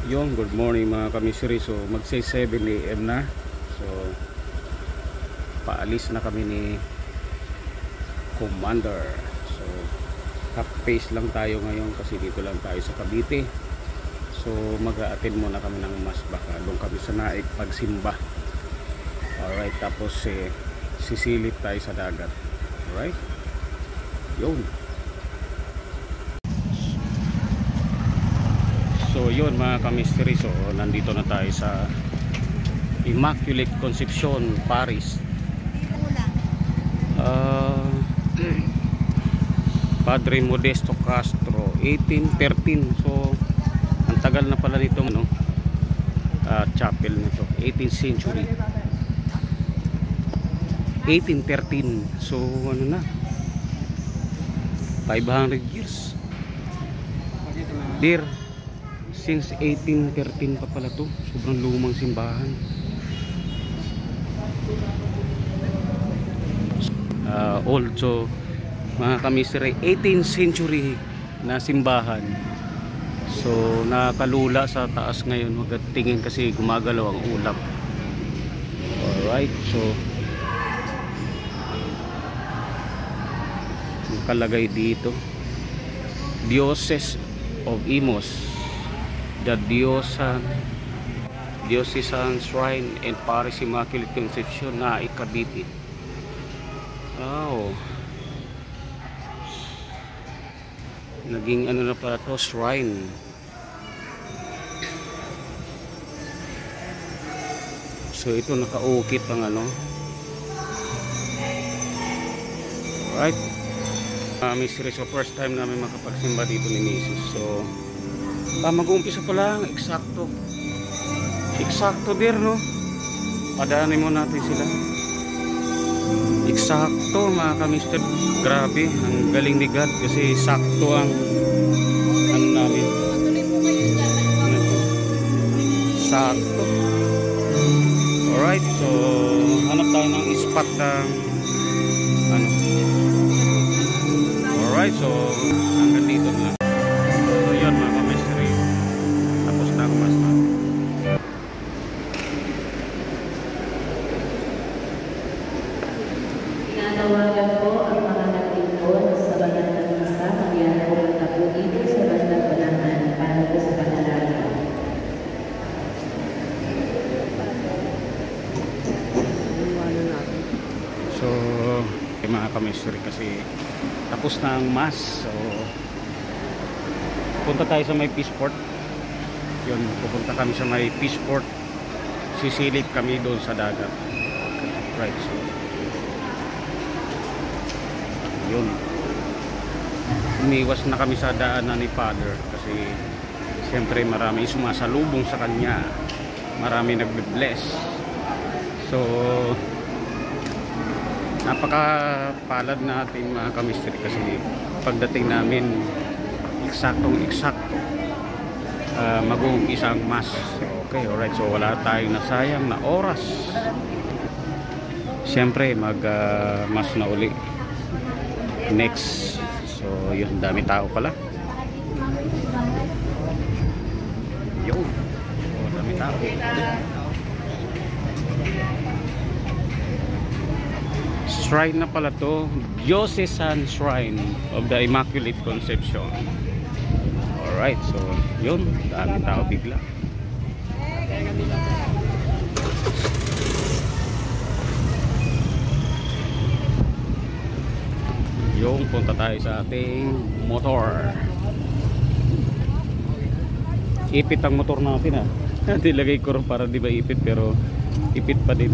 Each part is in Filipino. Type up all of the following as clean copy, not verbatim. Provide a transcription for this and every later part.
Yung good morning mga kamisiri. So magsa 7 AM na. So paalis na kami ni Commander. So half pace lang tayo ngayon kasi dito lang tayo sa Cavite. So mag-a-attend muna kami ng mas, baka doon kami sa Naik pagsimba. Alright, tapos sisilip tayo sa dagat. Alright, yun. So yun mga kamisteri, so nandito na tayo sa Immaculate Conception, Paris. Padre Modesto Castro, 1813. So ang tagal na pala nito, no? Chapel nito, 18th century, 1813. So ano na, 500 years. Dear, since 1813 pa pala to. Sobrang lumang simbahan. Old. So mga kamisiri, 18th century na simbahan. So nakalula sa taas ngayon. Magtingin kasi gumagalaw ang ulap. Alright, so nakalagay dito, Diocese of Imos, the Diocesan Shrine and Paris Immaculate Conception na Cavite. Oh, naging ano na pala to, shrine. So ito nakaukit ang ano. Right, mystery. So first time namin makapagsimba dito ni Mrs. So mag-uumpisa pa lang, eksakto der, no? Padaanin mo natin sila. Eksakto mga kamister. Grabe, ang galing ni God kasi sakto ang ano namin. Sakto. Alright, so hanap tayo ng spot ng ano. Alright, so hanggang dito na lang. So yun mga kamister, tapos na ang mas na. Tinatawagan po ang mga nagtipon sa banal ng misa. Kaya pumunta po dito sa bandang Banahan para po sa panalangin. So mga kamisiri, kasi tapos na ang mass. So punta tayo sa may Peaceport. Yun, pupunta kami sa may Peaceport. Sisilip kami doon sa dagat. Right, so yun, umiwas na kami sa daanan ni Father kasi siyempre marami sumasalubong sa kanya, marami nagbe-bless. So napakapalad natin mga kamisteri kasi pagdating namin eksakto mag-uumpisa ang mass. Okay, alright, so wala tayong nasayang na oras. Siyempre mass na uli next. So yun, dami tao pala. Yun, so dami tao. Shrine na pala to, Diocesan Shrine of the Immaculate Conception. Alright, so yun, dami tao bigla. Yung punta tayo sa ating motor. Ipit ang motor natin ah. Nilagay ko rin para di ba ipit, pero ipit pa din.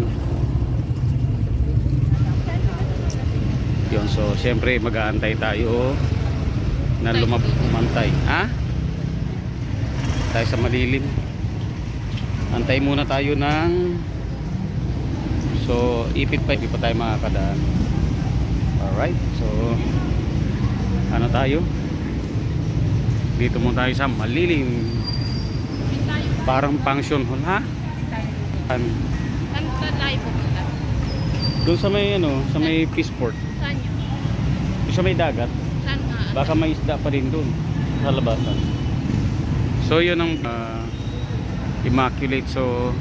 Yun, so syempre mag-aantay tayo na lumantay. Ha? Tayo sa malilim. Antay muna tayo ng, so ipit pa, hindi pa tayo makakadaan. Alright, so ano tayo? Dito muna tayo sa malilim. Parang function hall, ha? Saan tayo pupunta? Doon sa may ano, sa may Peaceport. Saan yun? Doon sa may dagat. Saan nga? Baka may isda pa din doon sa labasan. So yun ang immaculate. So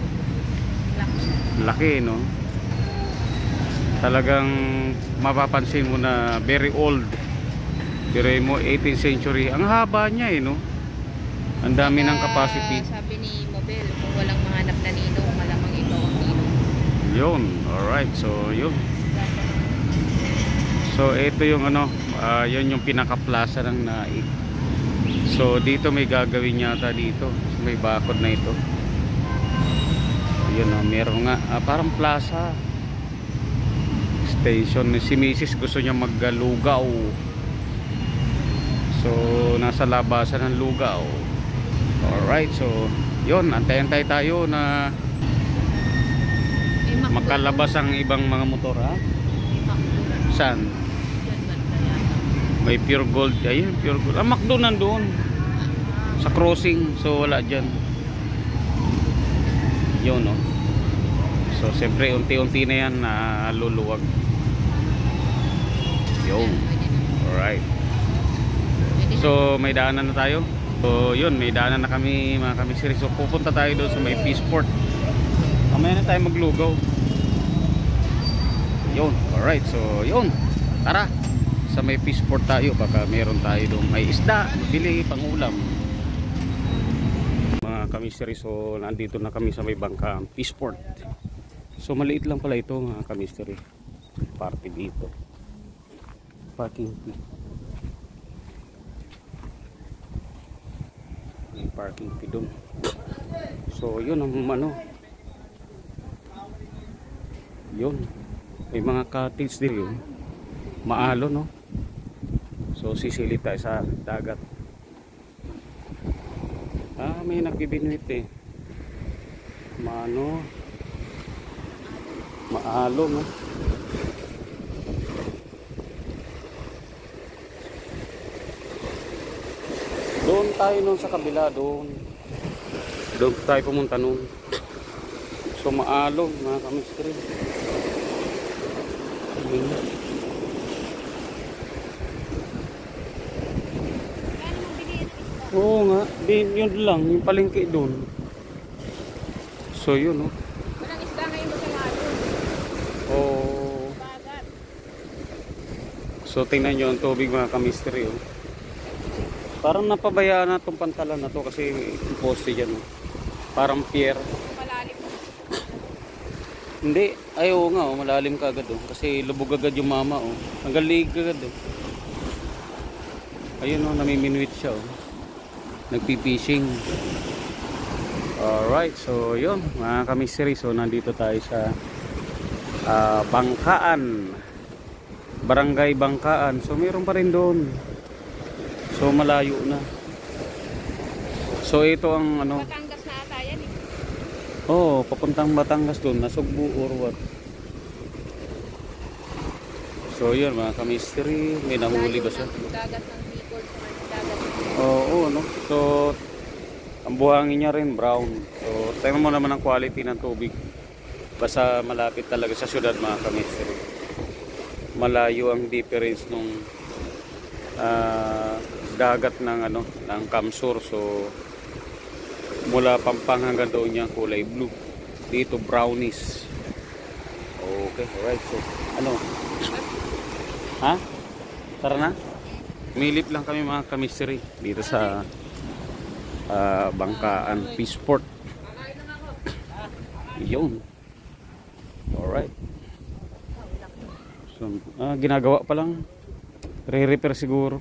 laki, no? Talagang mapapansin mo na very old. Pero mo 18th century. Ang haba niya, no? Ang dami ng capacity. Sabi ni Mobel, kung walang mahanap na ninong, malamang ikaw ang ninong. Yun, alright. So yun. So ito yung ano, yun yung pinaka-plaza ng Naik. So dito may gagawin yata dito. May bakod na ito. Yun, meron nga parang plaza station. Si Mrs. gusto niya maglugaw. So nasa labasan ng lugaw. Alright, so yun, antay-antay tayo na makalabas ang ibang mga motor, ha? Saan? May Pure Gold. Ayun, Pure Gold. McDo nandun sa crossing. So wala dyan. Yun, no? So siyempre unti-unti na yan luluwag. Yun. Alright. So may daanan na tayo. So yun, may daanan na kami mga kamisiri. So pupunta tayo doon sa may Peaceport. Mamaya na tayo maglugaw. Yun, alright. So yun, tara sa may Peaceport tayo. Baka meron tayo doon may isda, bili pang ulam mga kamisiri. So nandito na kami sa may bangka Peaceport. So maliit lang pala ito mga kamisiri. Party dito, parking fee. Parking fee doon. So yun ang ano, yun, may mga cottage din yun. Maalo, no? So sisilip tayo sa dagat. May nagbibinuit eh. Maano, maalo, no? Doon tayo nun sa kabila, doon tayo pumunta nun. So maalo mga kamistri. Oo nga, yun lang, yung palengke doon. So yun, no? Walang isda ngayon mo sa lalo. Oh. So tingnan nyo ang tubig mga kamistri, oh. Parang napabayaan na itong pantalan na to kasi yung poste dyan, oh. Parang pier. Malalim. Hindi, ayaw nga, oh, malalim ka agad, oh. Kasi lubog agad yung mama, oh. Hanggang liig agad, oh. Ayun, oh, namiminuit siya, oh. Nagpipishing. Alright, so yun mga kamisiri. So nandito tayo sa Bangkaan, Barangay Bangkaan. So mayroon pa rin doon. So malayo na. So ito ang ano, Batangas na ata yan eh. oh, papuntang Batangas doon, Nasugbu or what. So yun mga kamisteri, may nahuli ba siya? Dagat ng Bicol sa dagat. Oo, no? So ang buhangin niya rin brown. So tingnan mo naman ang quality ng tubig. Basta malapit talaga sa syudad mga kamisteri. Malayo ang difference nung dagat ng ano, ng Kamsur. So mula Pampang hanggang doon niya kulay blue. Dito brownish. Okay, alright. So ano? Ha? Tara na? Milip lang kami mga kamisteri dito sa Bangkaan Peaceport. Yun. Alright. So, ginagawa pa lang. Re-repair siguro.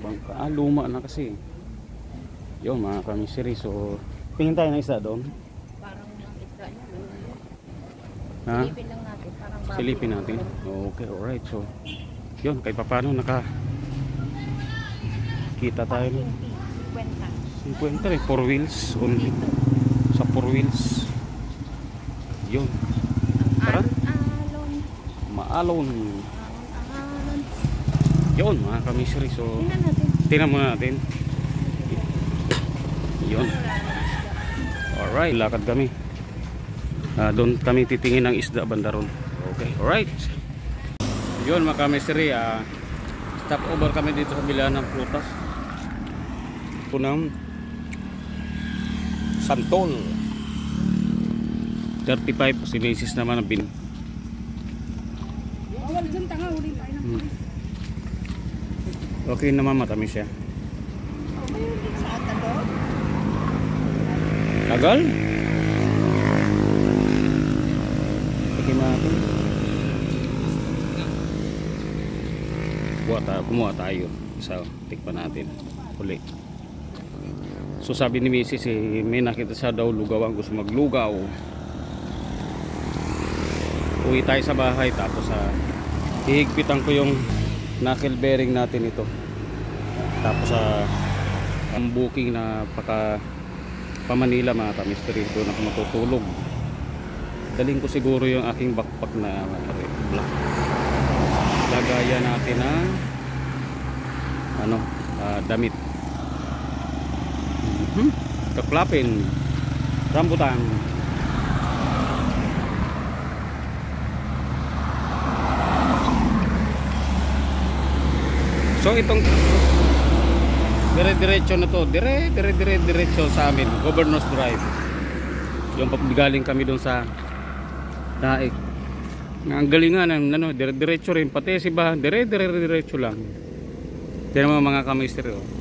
Bangka, luma na kasi. Yun mga kamisiri. So tingin tayo ng isa doon. Parang ang isda niya. Ha? Silipin lang natin. Parang baboy. Silipin natin. Okay, alright. So yun, kahit paano naka kita tayo ng 50 eh, 4 wheels only. Sa 4 wheels. Yun. Tara. Alon. Maalon. Alon. Yun mga kamisiri. So Tingnan natin. tingnan muna natin. Yun. Alright, lakad kami. Doon kami titingin ng isda banda ron. Okay, alright. Yun mga kamisiri, stop over kami dito sa bilahan ng prutas. Punang Santol. 35 si Macy's naman ang bin. Okay naman, matamis siya. Tagal? Tikim natin. Kumuha tayo. Isa, tikpan natin. Uli. So sabi ni Mrs. May nakita siya daw lugawan, gusto maglugaw. Uwi tayo sa bahay, tapos hihigpitan ko yung knuckle bearing natin ito. Tapos ang booking na pa Manila mga ka-mystery, doon ako matutulog. Daling ko siguro yung aking backpack na black. Lagaya natin na damit. Kaklapin, rambutan. So itong dire-diretso na to, diretso sa amin, Governor's Drive. Yung galing kami doon sa Daig. Ang galingan ng dire-diretso rin, pati si ba, diretso lang. Yan mga ka-mystery.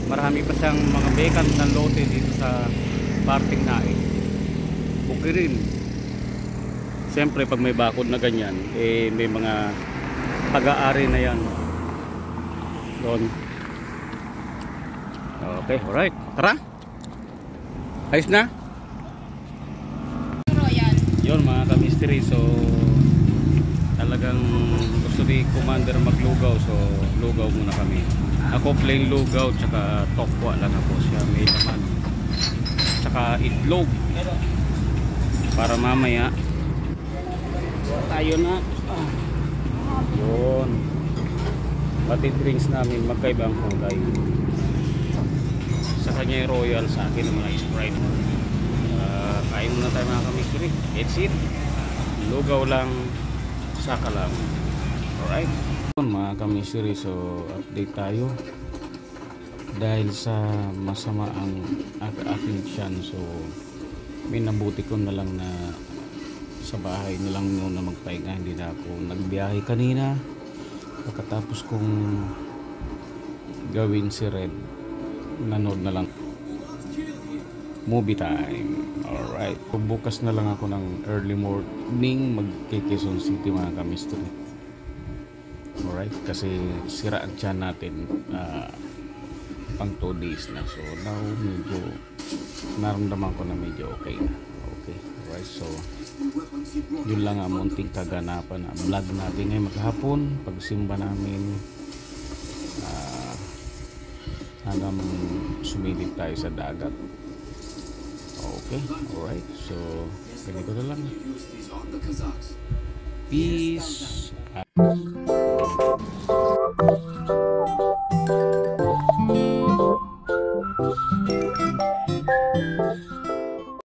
Marami pa siyang mga vacant na lote dito sa parting Daig. Okay rin. Siyempre pag may bakod na ganyan, may mga pag-aari na yan doon. Okay, alright. Tara. Ayos na. Yun mga ka-mystery. So talagang gusto ni Commander maglugaw. So lugaw muna kami. Ako plain lugaw, tsaka tokwa lang ako. Siya may laman, tsaka itlog. Para mamaya tayo na. Yun. Pati drinks namin magkaibang kulay. Sa kanya yung Royal, sa akin naman ay Sprite. Kain muna tayo mga ka-mystery. It's it. Lugaw lang, saka lang. Alright mga ka-mystery, so update tayo. Dahil sa masama ang aking tiyan, so may nabuti ko na lang na sa bahay na lang muna magpahinga. Hindi na ako nagbiyahe kanina. Pagkatapos kong gawin si Red, nanood na lang movie time. Alright, bukas na lang ako ng early morning magki-Quezon City mga ka-mystery. Alright, kasi sira ang tiyan natin pang 2 days na. So now medyo naramdaman ko na medyo okay na. Okay, alright, so yun lang ang munting kaganapan na vlog natin ngayon maghapon, pagsimba namin hanggang sumilip tayo sa dagat. Okay, alright, so ganito na lang. Peace out.